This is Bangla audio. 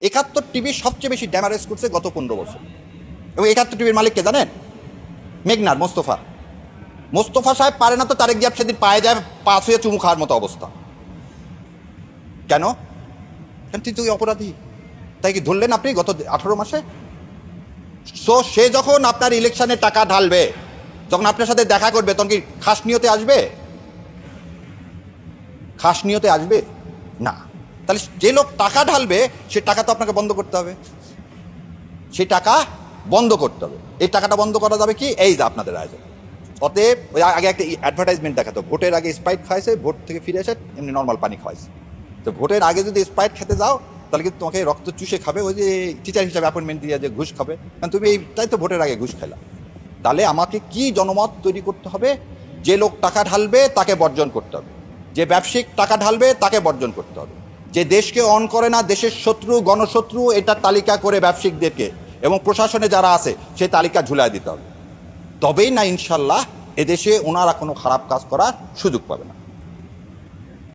71 টিভি সবচেয়ে বেশি ড্যামারেজ করছে গত 15 বছর। এবং 71 টিভির মালিককে জানেন? মেঘনার মোস্তফা। মোস্তফা সাহেব পারে না তো তারেক জিয়া সেদিন পায়ে যায়, পাশ হয়ে চুমু খাওয়ার মতো অবস্থা। কেন? কারণ তুই অপরাধী। তাই কি ধরলেন আপনি গত 18 মাসে? সো সে যখন আপনার ইলেকশনে টাকা ঢালবে, যখন আপনার সাথে দেখা করবে, তখন কি খাস নিয়তে আসবে? খাস নিয়তে আসবে না। তাহলে যে লোক টাকা ঢালবে সে টাকা তো আপনাকে বন্ধ করতে হবে, সেই টাকা বন্ধ করতে হবে। এই টাকাটা বন্ধ করা যাবে কি? এই যে আপনাদের আয়োজন। অতএব ওই আগে একটা অ্যাডভার্টাইজমেন্ট দেখাতো, ভোটের আগে স্প্রাইট খাওয়াইছে, ভোট থেকে ফিরে এসে এমনি নর্মাল পানি খাওয়াইছে। তো ভোটের আগে যদি স্প্রাইট খেতে যাও তাহলে কিন্তু তোমাকে রক্ত চুষে খাবে, ওই যে টিচার হিসাবে অ্যাপয়েন্টমেন্ট দিয়ে যে ঘুষ খাবে, কারণ তুমি এইটাই তো ভোটের আগে ঘুষ খেলা। তাহলে আমাকে কি জনমত তৈরি করতে হবে? যে লোক টাকা ঢালবে তাকে বর্জন করতে হবে, যে ব্যবসায়িক টাকা ঢালবে তাকে বর্জন করতে হবে, যে দেশকে অন করে না, দেশের শত্রু গণশত্রু, এটার তালিকা করে ব্যবসায়িকদেরকে এবং প্রশাসনে যারা আছে সেই তালিকা ঝুলাই দিতে হবে। তবেই না ইনশাল্লাহ এদেশে ওনারা কোনো খারাপ কাজ করার সুযোগ পাবে না।